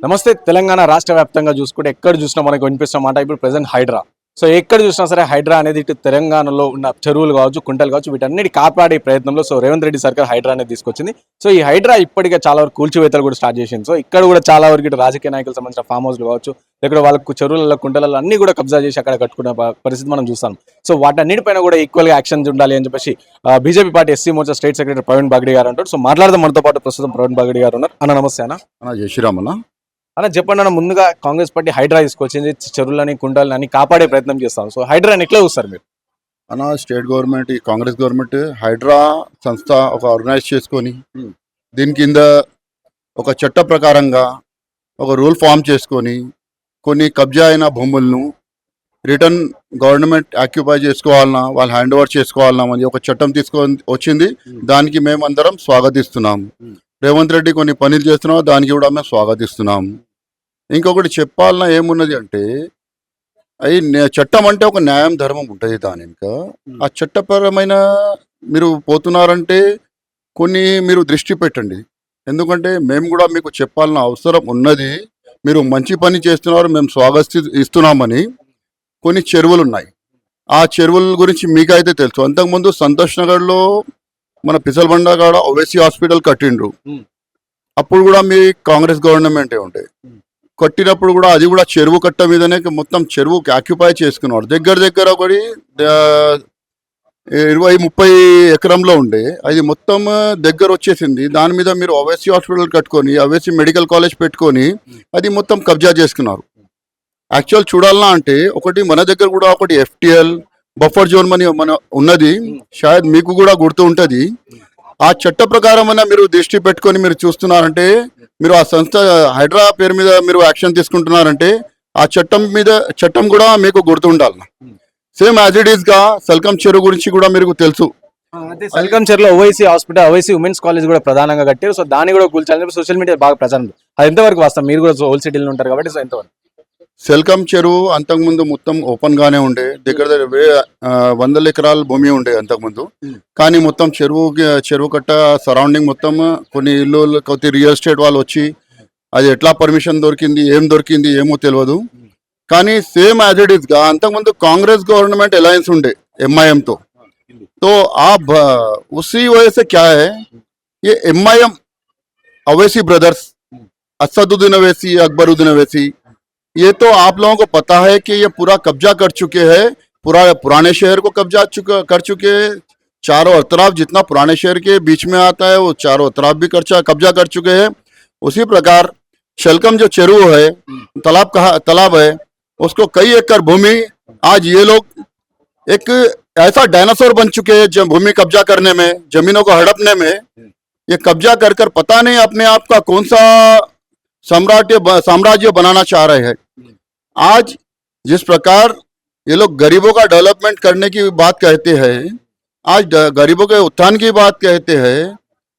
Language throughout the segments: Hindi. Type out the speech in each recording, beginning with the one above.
నమస్తే తెలంగాణ రాష్ట్ర వ్యాప్తంగా చూసుకుంటే ఎక్కడ చూసినా మనకు వినిపిస్తున్న మాట ఇప్పుడు ప్రెసెంట్ హైడ్రా. సో ఎక్కడ చూసినా సరే హైడ్రా అనేది ఇటు తెలంగాణలో ఉన్న చెరువులు కావచ్చు, కుంటలు కావచ్చు, వీటన్నిటి కాపాడే ప్రయత్నంలో రేవంత్ రెడ్డి సర్కార్ హైడ్రా అనేది తీసుకొచ్చింది. సో ఈ హైడ్రా ఇప్పటికే చాలా వరకు కూల్చివేతలు కూడా స్టార్ట్ చేసింది. సో ఇక్కడ కూడా చాలా వరకు ఇటు రాజకీయ నాయకులకు సంబంధించిన ఫామ్ హౌస్లు కావచ్చు, ఇక్కడ వాళ్ళకు చెరువులలో కుంటలలో అన్ని కూడా కబ్జా చేసి అక్కడ కట్టుకున్న పరిస్థితి మనం చూస్తాం. సో వాటన్నిటిపైన కూడా ఈక్వల్గా యాక్షన్ ఉండాలి అని చెప్పేసి BJP party SC Morcha state secretary Praveen Bagdi గారు అంటారు. సో మాట్లాడదాం మనతో పాటు ప్రస్తుతం ప్రవీణ్ బాగడి గారు ఉన్నారు. అన్న నమస్తే అన్న. జై శ్రీరామ్ అన్న. అన్న చెప్పండి అన్న, ముందుగా కాంగ్రెస్ పార్టీ హైడ్రా తీసుకొచ్చింది, చెరువులని కుంటలని కాపాడే ప్రయత్నం చేస్తాం. సో హైడ్రాని ఎట్లా చూస్తారు మీరు? అన్న, స్టేట్ గవర్నమెంట్, ఈ కాంగ్రెస్ గవర్నమెంట్ హైడ్రా సంస్థ ఒక ఆర్గనైజ్ చేసుకొని దీని కింద ఒక చట్ట ప్రకారంగా ఒక రూల్ ఫామ్ చేసుకొని కొన్ని కబ్జా అయిన భూములను రిటర్న్ గవర్నమెంట్ ఆక్యుపై చేసుకోవాలన్నా, వాళ్ళు హ్యాండ్ ఓవర్ చేసుకోవాలన్నా అని ఒక చట్టం తీసుకొని వచ్చింది. దానికి మేమందరం స్వాగతిస్తున్నాం. రేవంత్ రెడ్డి కొన్ని పనులు చేస్తున్నాం, దానికి కూడా మేము స్వాగతిస్తున్నాం. ఇంకొకటి చెప్పాలన్నా ఏమున్నది అంటే, అవి చట్టం అంటే ఒక న్యాయం ధర్మం ఉంటుంది. దాని ఇంకా ఆ చట్టపరమైన మీరు పోతున్నారంటే కొన్ని మీరు దృష్టి పెట్టండి. ఎందుకంటే మేము కూడా మీకు చెప్పాలన్న అవసరం ఉన్నది. మీరు మంచి పని చేస్తున్నారు, మేము ఇస్తున్నామని. కొన్ని చెరువులు ఉన్నాయి, ఆ చెరువుల గురించి మీకైతే తెలుసు. అంతకుముందు సంతోష్ నగర్లో మన పిసల్బండ కాడ ఓవైసీ హాస్పిటల్ కట్టిండ్రు. అప్పుడు కూడా మీ కాంగ్రెస్ గవర్నమెంటే ఉండే. కట్టినప్పుడు కూడా అది కూడా చెరువు కట్ట మీదనే మొత్తం చెరువుకి ఆక్యుపై చేసుకున్నారు. దగ్గర ఒకటి 20-30 ఎకరంలో ఉండే, అది మొత్తం దగ్గర వచ్చేసింది. దాని మీద మీరు ఓవైసీ హాస్పిటల్ కట్టుకొని, ఓవైసీ మెడికల్ కాలేజ్ పెట్టుకొని అది మొత్తం కబ్జా చేసుకున్నారు. యాక్చువల్ చూడాలన్నా అంటే ఒకటి మన దగ్గర కూడా ఒకటి FTL బఫర్ జోన్ మన ఉన్నది. షాయద్ మీకు కూడా గుర్తు ఉంటుంది. ఆ చట్ట ప్రకారం మీరు దృష్టి పెట్టుకొని మీరు చూస్తున్నారంటే, మీరు ఆ సంస్థ హైడ్రా పేరు మీద మీరు యాక్షన్ తీసుకుంటున్నారంటే ఆ చట్టం కూడా మీకు గుర్తు ఉండాలి. సేమ్ యాజ్ ఇట్ ఈస్ గా సల్కం చెరువు గురించి కూడా మీకు తెలుసు. సల్కం చెరువులో Owaisi hospital, Owaisi women's college కూడా ప్రధానంగా కట్టారు. సో దాన్ని కూడా కూల్చాలని సోషల్ మీడియా బాగా ప్రచారం. అది ఎంతవరకు వస్తాం? మీరు కూడా ఓల్డ్ సిటీలో ఉంటారు కాబట్టి. సో ఎంతవరకు? సెల్కం చెరువు అంతకుముందు మొత్తం ఓపెన్ గానే ఉండే, దగ్గర 100 ఎకరాల భూమి ఉండే అంతకుముందు. కానీ మొత్తం చెరువు కట్ట సరౌండింగ్ మొత్తం కొన్ని ఇల్లు, కొద్ది రియల్ ఎస్టేట్ వాళ్ళు వచ్చి అది ఎట్లా పర్మిషన్ దొరికింది ఏమో తెలియదు. కానీ సేమ్ యాజ్ ఇట్ ఈస్ గా అంతకుముందు కాంగ్రెస్ గవర్నమెంట్ అలయన్స్ ఉండే MIM తో. तो आप उसी वजह से क्या है, ये MIM अवैसी ब्रदर्स, असदुद्दीन अवैसी, अकबरुद्दीन अवैसी, ये तो आप लोगों को पता है कि ये पूरा कब्जा कर चुके हैं. पुराने शहर को कर चुके हैं. चारों तरफ जितना पुराने शहर के बीच में आता है वो चारों तरफ भी कब्जा कर चुके हैं. उसी प्रकार शलकम जो चेरू है, तालाब है, उसको कई एकड़ भूमि आज ये लोग एक ऐसा डायनासोर बन चुके हैं. जब भूमि कब्जा करने में, जमीनों को हड़पने में, ये कब्जा कर पता नहीं अपने आप का कौन सा साम्राज्य बनाना चाह रहे हैं. आज जिस प्रकार ये लोग गरीबों का डेवलपमेंट करने की बात कहते हैं, आज गरीबों के उत्थान की बात कहते हैं.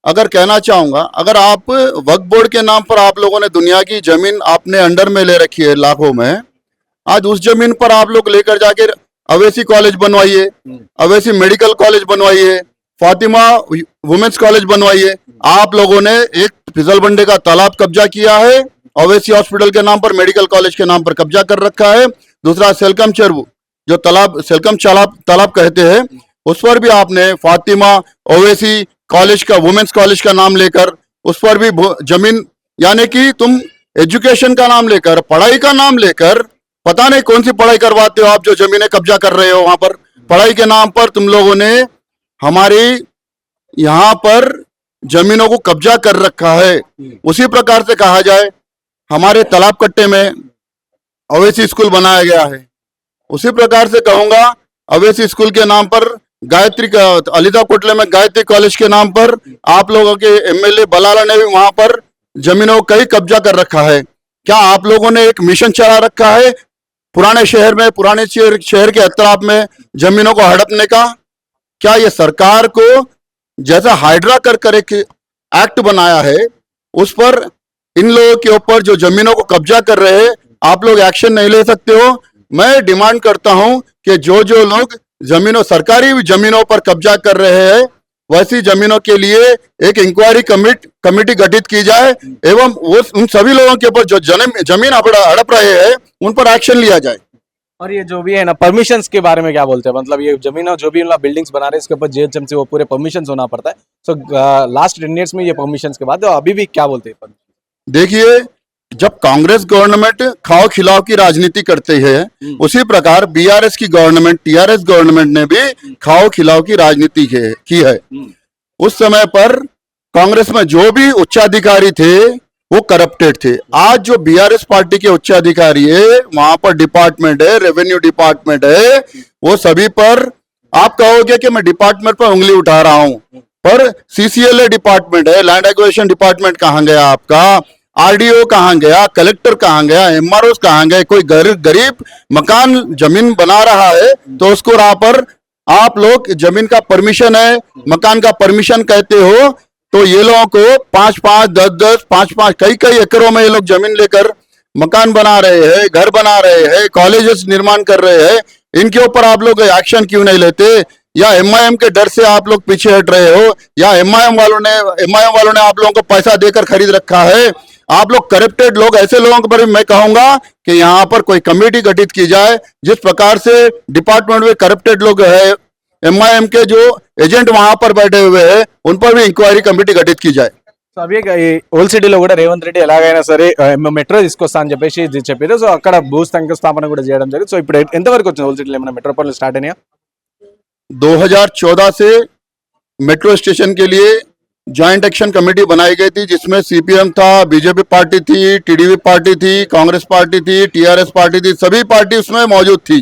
अगर कहना चाहूंगा, अगर आप वक्फ बोर्ड के नाम पर आप लोगों ने दुनिया की जमीन अपने अंडर में ले रखी है लाखों में, आज उस जमीन पर आप लोग लेकर जाके अवैसी कॉलेज बनवाइए, अवैसी मेडिकल कॉलेज बनवाइए, फातिमा वुमेन्स कॉलेज बनवाइए. आप लोगों ने एक फिसलबंडे का तालाब कब्जा किया है, ओवैसी हॉस्पिटल के नाम पर, मेडिकल कॉलेज के नाम पर कब्जा कर रखा है. दूसरा सेल्कम चेरू जो सेल्कम तालाब कहते हैं, उस पर भी आपने फातिमा ओवैसी कॉलेज का, वुमेन्स कॉलेज का नाम लेकर उस पर भी जमीन, यानी कि तुम एजुकेशन का नाम लेकर, पढ़ाई का नाम लेकर, पता नहीं कौन सी पढ़ाई करवाते हो आप, जो जमीनें कब्जा कर रहे हो. वहां पर पढ़ाई के नाम पर तुम लोगों ने हमारी यहाँ पर जमीनों को कब्जा कर रखा है. उसी प्रकार से कहा जाए, हमारे तालाब कट्टे में ओवैसी स्कूल बनाया गया है. उसी प्रकार से कहूंगा, ओवैसी स्कूल के नाम पर गायत्री अलीदा कोटले में गायत्री कॉलेज के नाम पर आप लोगों के MLA बलाला ने भी वहां पर जमीनों को कई कब्जा कर रखा है. क्या आप लोगों ने एक मिशन चला रखा है पुराने शहर के अतराफ में जमीनों को हड़पने का? क्या ये सरकार को जैसा हाइड्रा कर एक एक्ट बनाया है, उस पर इन लोगों के ऊपर जो जमीनों को कब्जा कर रहे हैं, आप लोग एक्शन नहीं ले सकते हो? मैं डिमांड करता हूं कि जो लोग सरकारी जमीनों पर कब्जा कर रहे हैं, वैसी जमीनों के लिए एक इंक्वायरी कमेटी गठित की जाए एवं वो उन सभी लोगों के ऊपर जो जमीन हड़प रहे हैं उन पर एक्शन लिया जाए। और ये जो भी है ना परमिशंस के बारे में क्या बोलते हैं, मतलब ये जमीन और जो भी मतलब बिल्डिंग्स बना रहे हैं इसके ऊपर जीएचएम से वो पूरे परमिशंस होना पड़ता है। सो लास्ट 10 years में ये परमिशंस के बाद तो अभी भी क्या बोलते हैं? देखिए, जब कांग्रेस गवर्नमेंट खाओ खिलाओ की राजनीति करती है उसी प्रकार बीआरएस की गवर्नमेंट टीआरएस गवर्नमेंट ने भी खाओ खिलाओ की राजनीति की है। उस समय पर कांग्रेस में जो भी उच्चाधिकारी थे वो करप्टेड थे। आज जो बीआरएस पार्टी के उच्चाधिकारी है वहां पर डिपार्टमेंट है, रेवेन्यू डिपार्टमेंट है, वो सभी पर आप कहोगे कि मैं डिपार्टमेंट पर उंगली उठा रहा हूं, पर सीसीएलए डिपार्टमेंट है, लैंड एक्विजिशन डिपार्टमेंट कहां गया आपका, आरडीओ कहां गया, कलेक्टर कहां गया, एमआरओ कहां गए? कोई गरीब मकान जमीन बना रहा है तो उसको वहां पर आप लोग जमीन का परमिशन है, मकान का परमिशन कहते हो, तो ये लोगों को 5-5, 10-10, 5-5 कई एकड़ों में ये लोग जमीन लेकर मकान बना रहे हैं, घर बना रहे हैं, कॉलेजेस निर्माण कर रहे हैं। इनके ऊपर आप लोग एक्शन क्यों नहीं लेते? या एमआईएम के डर से आप लोग पीछे हट रहे हो, या एमआईएम वालों ने आप लोगों को पैसा देकर खरीद रखा है? आप लोग करप्टेड लोग, ऐसे लोगों के पर मैं कहूंगा कि यहाँ पर कोई कमेटी गठित की जाए। जिस प्रकार से डिपार्टमेंट में करप्टेड लोग है, एमआईएम के जो एजेंट वहां पर बैठे हुए हैं उन पर भी इंक्वायरी कमेटी गठित की जाए। సో అవి ఓల్డ్ సిటీలో కూడా రేవంత్ రెడ్డి ఎలాగైనా సరే మెట్రో తీసుకొస్తా అని చెప్పేసి చెప్పారు. సో అక్కడ భూ శంకుస్థాపన కూడా చేయడం జరిగింది. సో ఇప్పుడు ఎంతవరకు వచ్చింది ఓల్డ్ సిటీలో? ఏమైనా మెట్రో పనులు స్టార్ట్ అయినాయా? 2014 से मेट्रो स्टेशन के लिए ज्वाइंट एक्शन कमेटी बनाई गई थी जिसमें सीपीएम था, बीजेपी पार्टी थी, टीडीपी पार्टी थी, कांग्रेस पार्टी थी, टीआरएस पार्टी थी, सभी पार्टी उसमें मौजूद थी।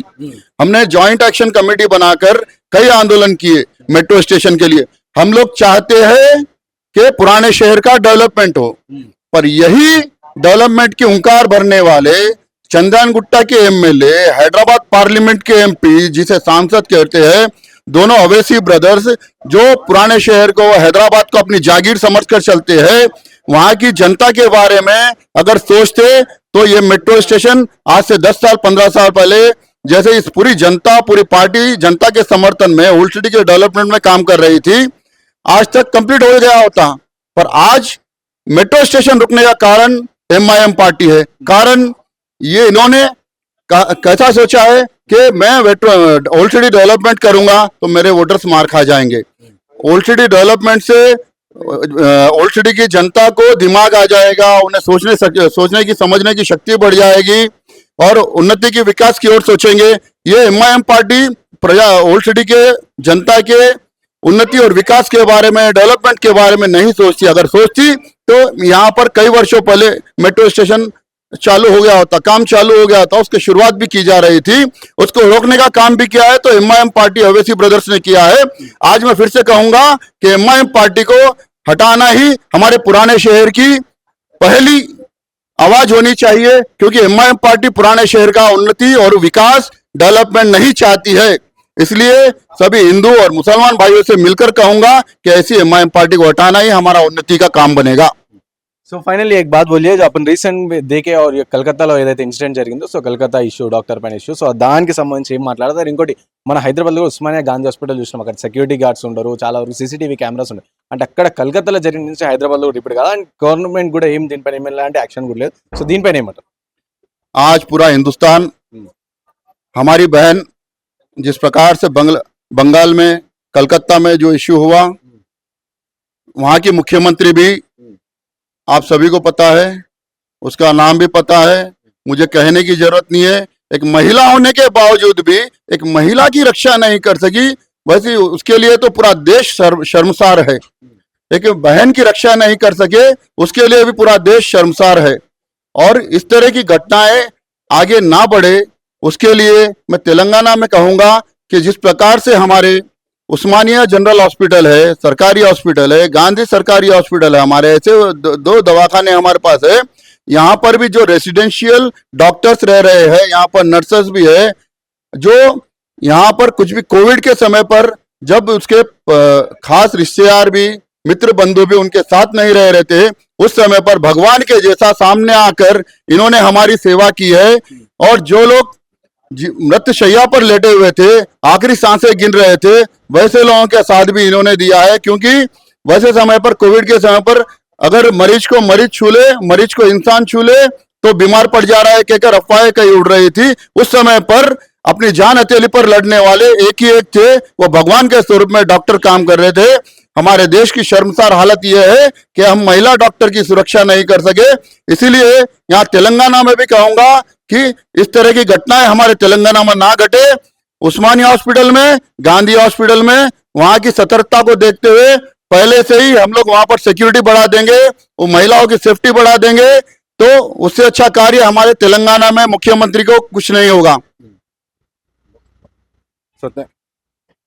हमने ज्वाइंट एक्शन कमेटी बनाकर कई आंदोलन किए मेट्रो स्टेशन के लिए। हम लोग चाहते हैं कि पुराने शहर का डेवलपमेंट हो, पर यही डेवलपमेंट की हुंकार भरने वाले चंदन गुट्टा के एमएलए, हैदराबाद पार्लियामेंट के एमपी जिसे सांसद कहते हैं, दोनों अवैसी ब्रदर्स जो पुराने शहर को, हैदराबाद को अपनी जागीर समझकर चलते हैं, वहां की जनता के बारे में अगर सोचते तो ये मेट्रो स्टेशन आज से 10 साल 15 साल पहले जैसे इस पूरी जनता, पूरी पार्टी जनता के समर्थन में ओल्ड सिटी के डेवलपमेंट में काम कर रही थी, आज तक कंप्लीट हो गया होता। पर आज मेट्रो स्टेशन रुकने का कारण एमआईएम पार्टी है। कारण ये इन्होंने कैसा सोचा है कि मैं ओल्ड सिटी डेवलपमेंट करूंगा तो मेरे वोटर्स मार खा जाएंगे। ओल्ड सिटी डेवलपमेंट से ओल्ड सिटी की जनता को दिमाग आ जाएगा, उन्हें सोचने की समझने की शक्ति बढ़ जाएगी और उन्नति की विकास की ओर सोचेंगे। ये एमआईएम पार्टी ओल्ड सिटी के जनता के उन्नति और विकास के बारे में, डेवलपमेंट के बारे में नहीं सोचती। अगर सोचती तो यहाँ पर कई वर्षों पहले मेट्रो स्टेशन चालू हो गया होता, काम चालू हो गया था, उसकी शुरुआत भी की जा रही थी। उसको रोकने का काम भी किया है तो एमआईएम पार्टी अवैसी ब्रदर्स ने किया है। आज मैं फिर से कहूंगा कि एमआईएम पार्टी को हटाना ही हमारे पुराने शहर की पहली आवाज होनी चाहिए, क्योंकि एमआईएम पार्टी पुराने शहर का उन्नति और विकास, डेवलपमेंट नहीं चाहती है। इसलिए सभी हिंदू और मुसलमान भाइयों से मिलकर कहूंगा कि ऐसी एमआईएम पार्टी को हटाना ही हमारा उन्नति का काम बनेगा। సో ఫైనల్లీ एक बात बोलिए, जो अपन రీసెంట్ దేకే और కలకత్తాలో ఏదైతే ఇన్సిడెంట్ జరిగిందో, సో కలకత్తా ఇష్యూ, డాక్టర్ పైన ఇష్యూ, సో దానికి సంబంధించి ఏం మాట్లాడతారు? ఇంకోటి మన హైదరాబాద్లో ఉస్మానియా గాంధీ హాస్పిటల్ చూసినాం, అక్కడ సెక్యూరిటీ గార్డ్స్ ఉండరు, చాలా వరకు సీసీటీవీ కెమెరాస్ ఉన్నాయి. అంటే అక్కడ కలకత్తాలో జరిగిన నుంచి హైదరాబాద్లో కూడా ఇప్పుడు కదా, అండ్ గవర్నమెంట్ కూడా ఏం దీనిపైన ఏం ఎలాంటి యాక్షన్ కూడా లేదు. సో దీనిపైన ఏమంటారు? आज पूरा हिंदुस्तान हमारी बहन जिस प्रकार से बंगाल में कलकत्ता में जो इश्यू हुआ, वहां की मुख्यमंत्री भी आप सभी को पता है, उसका नाम भी पता है, मुझे कहने की जरूरत नहीं है। एक महिला होने के बावजूद भी एक महिला की रक्षा नहीं कर सकी, वैसे उसके लिए तो पूरा देश शर्मसार है। एक बहन की रक्षा नहीं कर सके उसके लिए भी पूरा देश शर्मसार है। और इस तरह की घटनाएं आगे ना बढ़े उसके लिए मैं तेलंगाना में कहूंगा कि जिस प्रकार से हमारे उस्मानिया जनरल हॉस्पिटल है, सरकारी हॉस्पिटल है, गांधी सरकारी हॉस्पिटल है, हमारे ऐसे दो दवाखाने हमारे पास है। यहाँ पर भी जो रेसिडेंशियल डॉक्टर्स रह रहे हैं, यहाँ पर नर्सेस भी है, जो यहाँ पर कुछ भी कोविड के समय पर जब उसके खास रिश्तेदार भी, मित्र बंधु भी उनके साथ नहीं रह रहे थे, उस समय पर भगवान के जैसा सामने आकर इन्होंने हमारी सेवा की है। और जो लोग मृत शैया पर लेटे हुए थे, आखिरी सांसें गिन रहे थे, वैसे लोगों के साथ भी इन्होंने दिया है। क्योंकि वैसे समय पर, कोविड के समय पर, अगर मरीज को मरीज छू ले, मरीज को इंसान छू ले तो बीमार पड़ जा रहा है कहकर अफवाहें कहीं उड़ रही थी। उस समय पर अपनी जान हथेली पर लड़ने वाले एक ही एक थे, वो भगवान के स्वरूप में डॉक्टर काम कर रहे थे। हमारे देश की शर्मसार हालत यह है कि हम महिला डॉक्टर की सुरक्षा नहीं कर सके। इसीलिए यहाँ तेलंगाना में भी कहूंगा कि इस तरह की घटनाएं हमारे तेलंगाना में ना घटे। उस्मानिया हॉस्पिटल में, गांधी हॉस्पिटल में वहां की सतर्कता को देखते हुए पहले से ही हम लोग वहां पर सिक्योरिटी बढ़ा देंगे, वो महिलाओं की सेफ्टी बढ़ा देंगे। तो उससे अच्छा कार्य हमारे तेलंगाना में मुख्यमंत्री को कुछ नहीं होगा।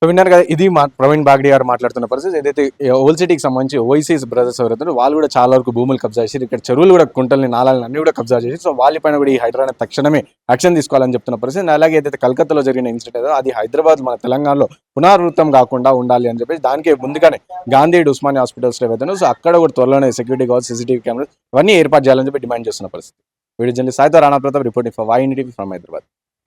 సో విన్నారు కదా, ఇది ప్రవీణ్ బాగ్డి గారు మాట్లాడుతున్న పరిస్థితి. ఏదైతే ఓల్డ్ సిటీకి సంబంధించి ఓఐసీస్ బ్రదర్స్ ఎవరైతే వాళ్ళు కూడా చాలా వరకు భూములు కబ్జా చేసి, ఇక్కడ చెరువులు కూడా, కుంటల్ని, నాళాలను అన్ని కూడా కబ్జా చేసి, సో వాళ్ళపైన కూడా ఈ హైడ్రా తక్షణమే యాక్షన్ తీసుకోవాలని చెప్తున్న పరిస్థితి. అలాగే ఏదైతే కలకత్తాలో జరిగిన ఇన్సిడెంట్ ఏదో అది హైదరాబాద్, మన తెలంగాణలో పునరావృతం కాకుండా ఉండాలి అని చెప్పేసి దానికి ముందుగానే గాంధీ ఉస్మానియా హాస్పిటల్స్ ఏవైతే సో అక్కడ కూడా త్వరలోనే సెక్యూరిటీ కావచ్చు, సీసీటీవీ కెమెరాస్ ఇవన్నీ ఏర్పాటు చేయాలని చెప్పి డిమాండ్ చేస్తున్న పరిస్థితి. వీడియో జర్నలిస్ట్ సాయితో Rana Pratap reporting for Y India TV from Hyderabad.